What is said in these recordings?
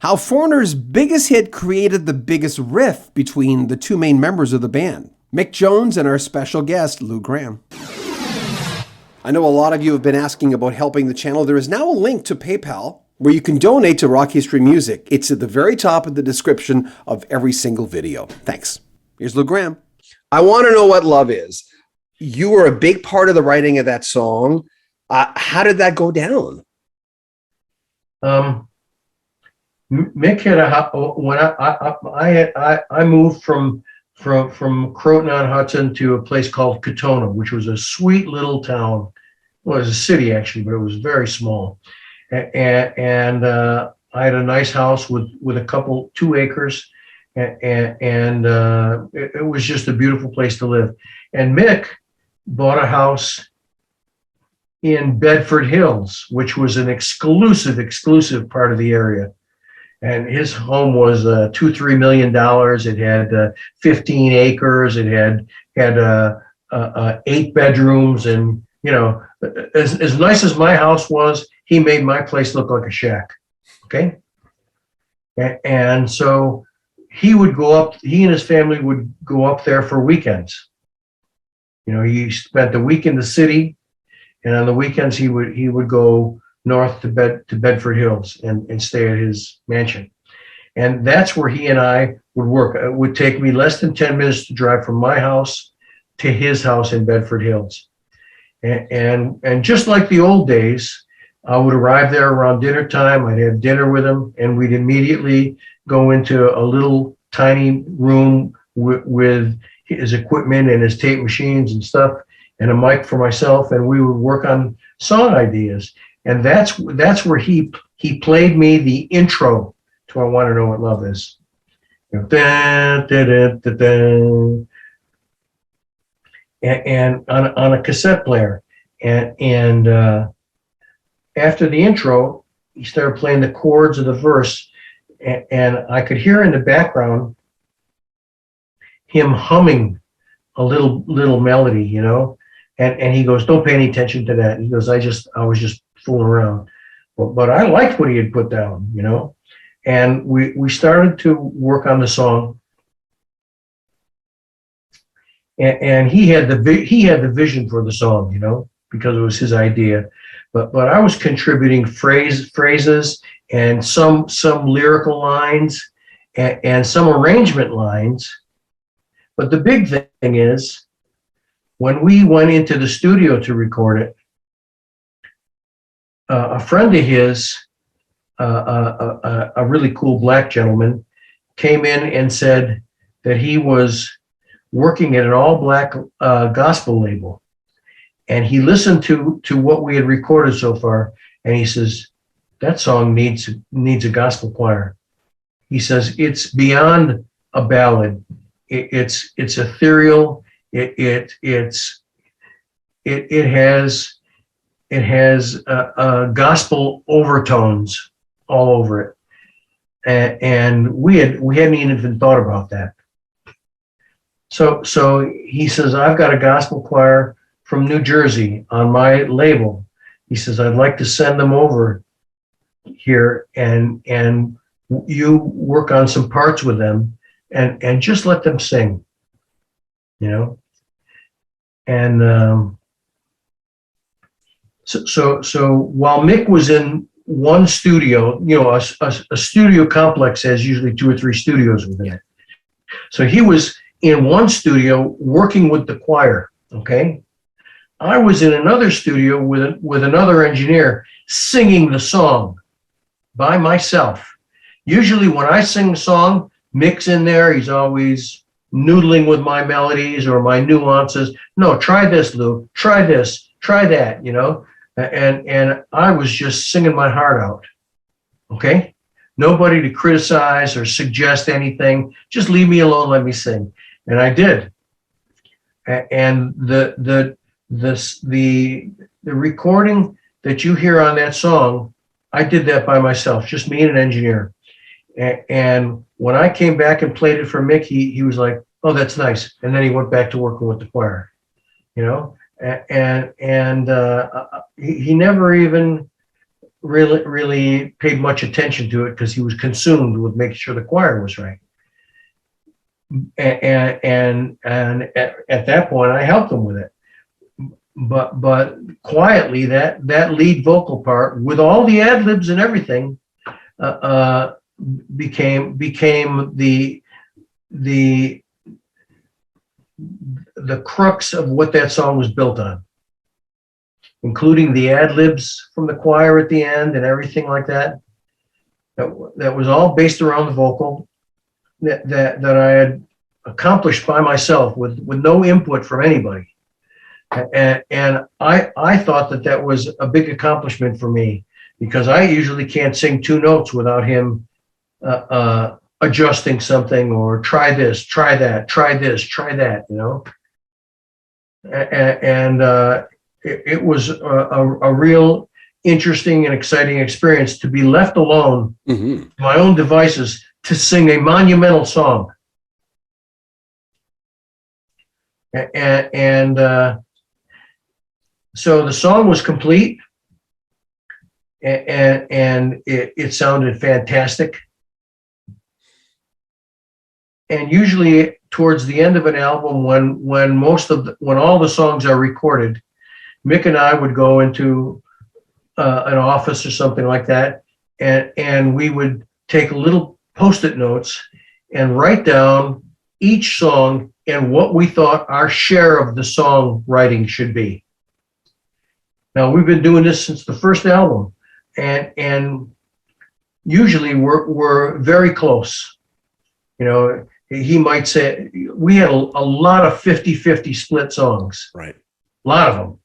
How Foreigner's biggest hit created the biggest rift between the two main members of the band, Mick Jones and our special guest, Lou Gramm. I know a lot of you have been asking about helping the channel. There is now a link to PayPal where you can donate to Rock History Music. It's at the very top of the description of every single video. Thanks. Here's Lou Gramm. I want to know what love is. You were a big part of the writing of that song. How did that go down? Mick had when I moved from Croton on Hudson to a place called Katona, which was a sweet little town. Well, it was a city actually, but it was very small. And I had a nice house with 2 acres, and it was just a beautiful place to live. And Mick bought a house in Bedford Hills, which was an exclusive part of the area. And his home was $2-3 million. It had 15 acres. It had 8 bedrooms, and as nice as my house was, he made my place look like a shack. Okay, and so he would go up. He and his family would go up there for weekends. He spent the week in the city, and on the weekends he would go north to Bedford Hills and stay at his mansion. And that's where he and I would work. It would take me less than 10 minutes to drive from my house to his house in Bedford Hills. And just like the old days, I would arrive there around dinner time. I'd have dinner with him, and we'd immediately go into a little tiny room with his equipment and his tape machines and stuff, and a mic for myself, and we would work on song ideas. And that's where he played me the intro to "I Want to Know What Love Is." And on a cassette player. And after the intro, he started playing the chords of the verse, and I could hear in the background him humming a little melody, and he goes, "Don't pay any attention to that." He goes, I was just fooling around. But I liked what he had put down, and we started to work on the song. And he had the vision for the song, because it was his idea. But I was contributing phrases and some lyrical lines and some arrangement lines. But the big thing is, when we went into the studio to record it, a friend of his, a really cool black gentleman, came in and said that he was working at an all-black gospel label, and he listened to what we had recorded so far, and he says, "That song needs a gospel choir." He says, "It's beyond a ballad. It's ethereal. It has gospel overtones all over it." And we hadn't even thought about that. So he says, "I've got a gospel choir from New Jersey on my label." He says, "I'd like to send them over here and you work on some parts with them and just let them sing, And so while Mick was in one studio, a studio complex has usually 2 or 3 studios within it. So he was in one studio working with the choir. Okay, I was in another studio with another engineer singing the song by myself. Usually when I sing a song, Mick's in there. He's always noodling with my melodies or my nuances. "No, try this, Lou. Try this. Try that." And I was just singing my heart out. Okay, nobody to criticize or suggest anything. Just leave me alone. Let me sing. And I did. And the recording that you hear on that song, I did that by myself, just me and an engineer. And when I came back and played it for Mick, he was like, "Oh, that's nice." And then he went back to working with the choir, And he never even really paid much attention to it because he was consumed with making sure the choir was right. And at that point, I helped him with it. But quietly, that lead vocal part with all the ad libs and everything became the crux of what that song was built on, including the ad libs from the choir at the end and everything like that. That was all based around the vocal that I had accomplished by myself with no input from anybody. And I thought that was a big accomplishment for me, because I usually can't sing two notes without him adjusting something, or try this, try that, try this, try that, you know. And it was a real interesting and exciting experience to be left alone, to my own devices, to sing a monumental song. And so the song was complete, and it sounded fantastic. And usually towards the end of an album, when all the songs are recorded, Mick and I would go into an office or something like that, and we would take little Post-it notes and write down each song and what we thought our share of the song writing should be. Now, we've been doing this since the first album, and usually we're very close. You know, he might say, we had a lot of 50-50 split songs. Right. A lot of them.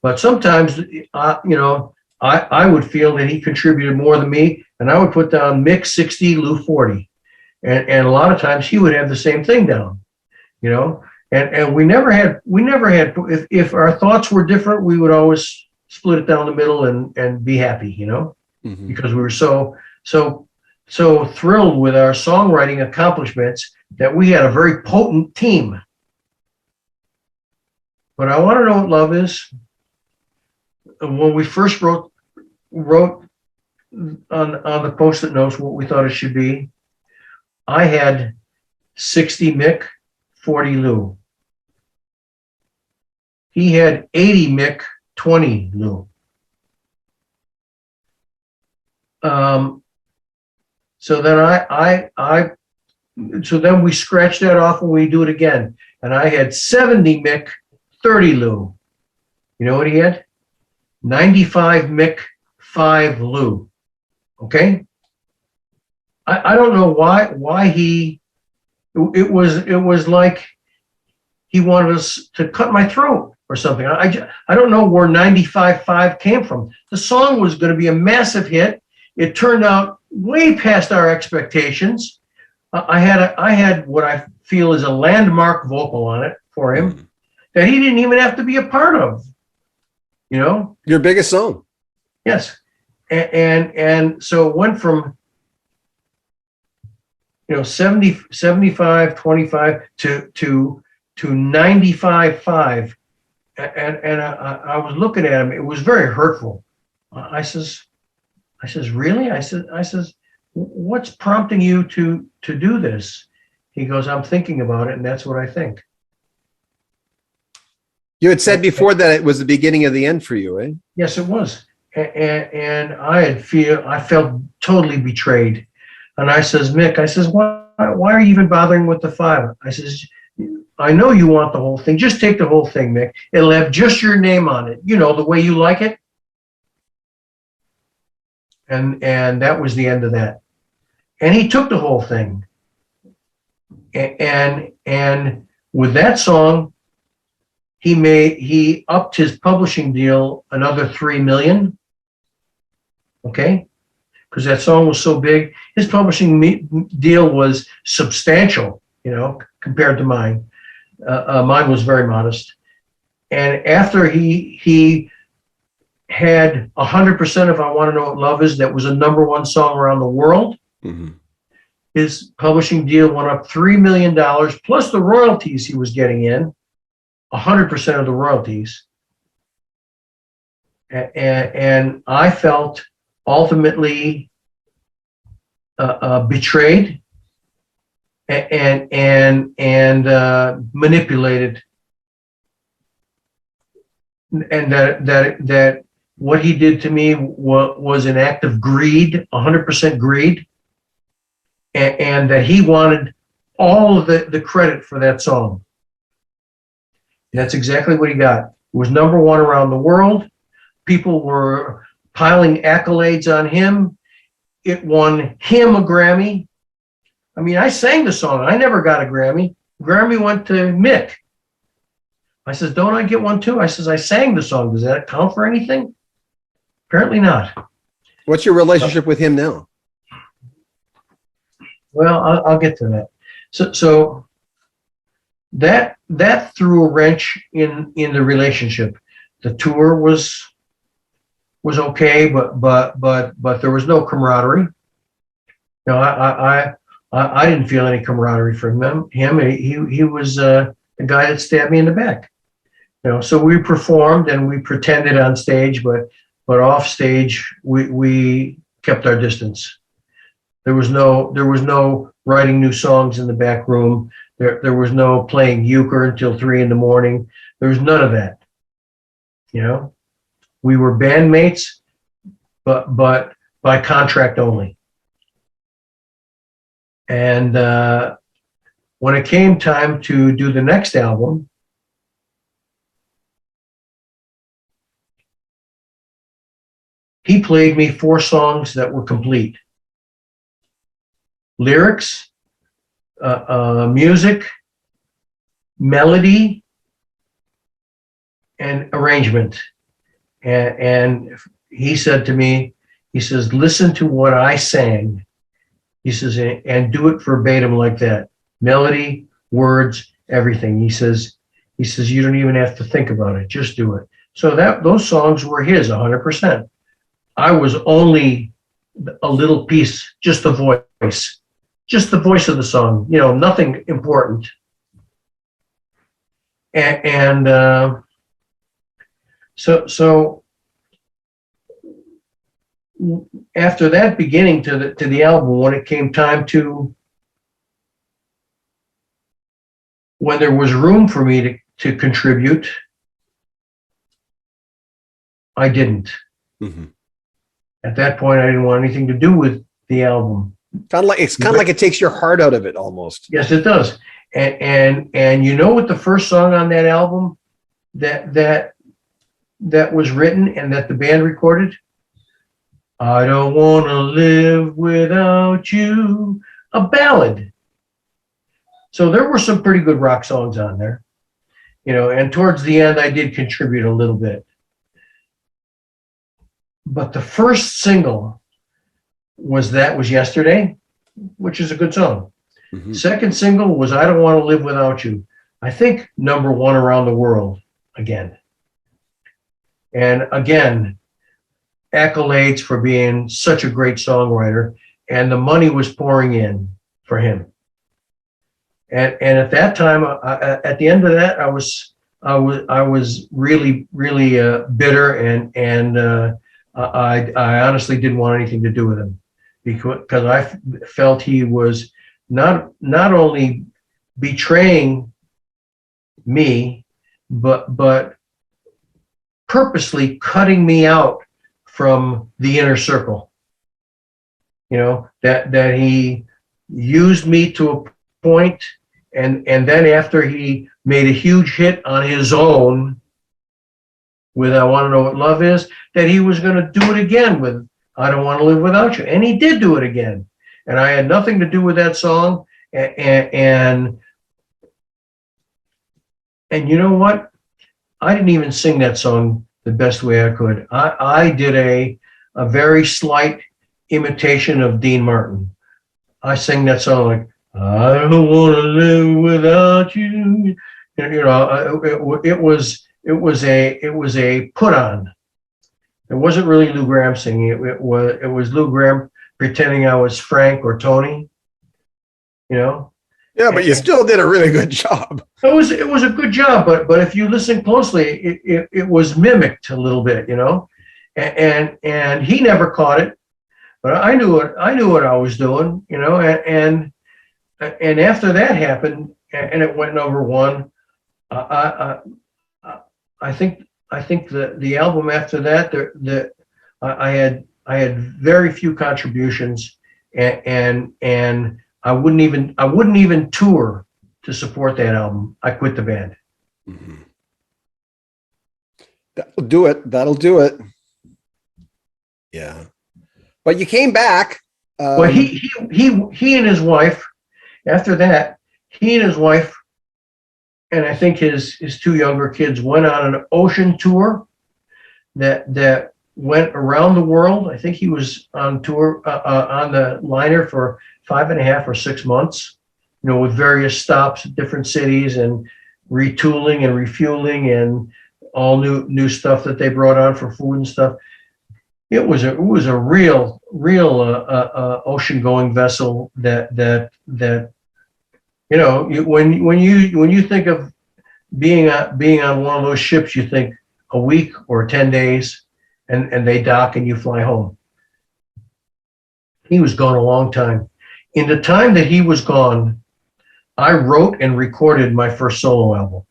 But sometimes, I would feel that he contributed more than me, and I would put down Mick 60, Lou 40. And a lot of times he would have the same thing down, you know. And we never had, if our thoughts were different, we would always split it down the middle and be happy, you know, because we were so thrilled with our songwriting accomplishments that we had a very potent team. But I Want to Know What Love Is, when we first wrote on the Post-it notes what we thought it should be, I had 60 Mick, 40 Lou. He had 80 Mick, 20 Lou. So then we scratched that off and we do it again. And I had 70 Mick, 30 Lou. You know what he had? 95 Mick, 5 Lou. Okay? I don't know why it was like he wanted us to cut my throat or something. I don't know where 95.5 came from. The song was going to be a massive hit. It turned out way past our expectations. I had what I feel is a landmark vocal on it for him that he didn't even have to be a part of. You know? Your biggest song. Yes. And so it went from 70, 75, 25 to 95.5. And I was looking at him. It was very hurtful. I says, really? I says, what's prompting you to do this? He goes, I'm thinking about it, and that's what I think. You had said before that it was the beginning of the end for you, right? Yes, it was. And I felt totally betrayed. And I says, Mick, I says, why are you even bothering with the 5? I says, I know you want the whole thing. Just take the whole thing, Mick. It'll have just your name on it. You know, the way you like it. And that was the end of that. And he took the whole thing. And with that song, he upped his publishing deal another $3 million. Okay? Because that song was so big. His publishing deal was substantial, compared to mine. Mine was very modest. And after he had 100% of I Want to Know What Love Is, that was a #1 song around the world. His publishing deal went up $3 million, plus the royalties he was getting in, 100% of the royalties. And I felt ultimately betrayed and manipulated, and that what he did to me was an act of greed, 100% greed, and that he wanted all of the credit for that song. And that's exactly what he got. It was number one around the world. People were piling accolades on him. It won him a Grammy. I mean, I sang the song. I never got a Grammy. Grammy went to Mick. I says, don't I get one too? I says, I sang the song. Does that count for anything? Apparently not. What's your relationship with him now? Well, I'll get to that. So that threw a wrench in the relationship. The tour was okay, but there was no camaraderie. No, I didn't feel any camaraderie from him. He was the guy that stabbed me in the back. So we performed and we pretended on stage, but off stage we kept our distance. There was no writing new songs in the back room. There was no playing euchre until 3 a.m. There was none of that. We were bandmates, but by contract only. And when it came time to do the next album, he played me 4 songs that were complete. Lyrics, music, melody, and arrangement. And he said to me, he says, listen to what I sang. He says, and do it verbatim like that. Melody, words, everything. He says, you don't even have to think about it. Just do it. So those songs were his 100%. I was only a little piece, just the voice. Just the voice of the song, nothing important. And so after that beginning to the album, when it came time when there was room for me to contribute, I didn't. Mm-hmm. At that point, I didn't want anything to do with the album. It's kind of like it takes your heart out of it almost. Yes, it does. And you know what the first song on that album that was written and that the band recorded? I don't want to live without you. A ballad. So there were some pretty good rock songs on there. And towards the end I did contribute a little bit. But the first single was Yesterday, which is a good song. Mm-hmm. Second single was I Don't Want to Live Without You. I think number 1 around the world again. And again, accolades for being such a great songwriter, and the money was pouring in for him. And at that time, at the end of that, I was really bitter, and I honestly didn't want anything to do with him, because I felt he was not only betraying me, but purposely cutting me out from the inner circle. That he used me to a point, and then after he made a huge hit on his own with I Want to Know What Love Is, that he was going to do it again with I Don't Want to Live Without You. And he did do it again. And I had nothing to do with that song. And you know what? I didn't even sing that song the best way I could. I did a very slight imitation of Dean Martin. I sang that song like, I don't want to live without you. It was a put on. It wasn't really Lou Gramm singing. It was Lou Gramm pretending I was Frank or Tony. Yeah, but you still did a really good job. It was a good job, but if you listen closely, it was mimicked a little bit, and he never caught it, but I knew what I was doing, and after that happened, and it went number one, I think the album after that, I had very few contributions, and I wouldn't even tour to support that album. I quit the band. Mm-hmm. That'll do it. That'll do it. Yeah, but you came back. Well, he and his wife. After that, he and his wife, and I think his two younger kids, went on an ocean tour that went around the world. I think he was on tour on the liner for 5.5 or 6 months, with various stops at different cities and retooling and refueling and all new stuff that they brought on for food and stuff. It was a real ocean going vessel that when you think of being on one of those ships, you think a week or 10 days, and they dock and you fly home. He was gone a long time. In the time that he was gone, I wrote and recorded my first solo album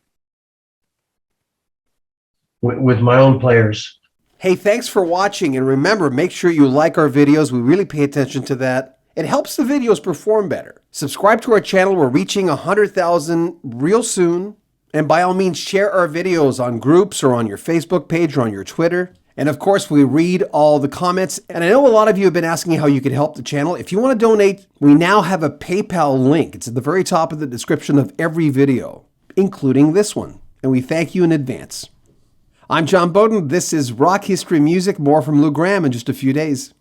with my own players. Hey, thanks for watching, and remember, make sure you like our videos. We really pay attention to that. It helps the videos perform better. Subscribe to our channel. We're reaching 100,000 real soon. And by all means, share our videos on groups or on your Facebook page or on your Twitter. And of course, we read all the comments. And I know a lot of you have been asking how you could help the channel. If you want to donate, we now have a PayPal link. It's at the very top of the description of every video, including this one. And we thank you in advance. I'm John Beaudin. This is Rock History Music. More from Lou Gramm in just a few days.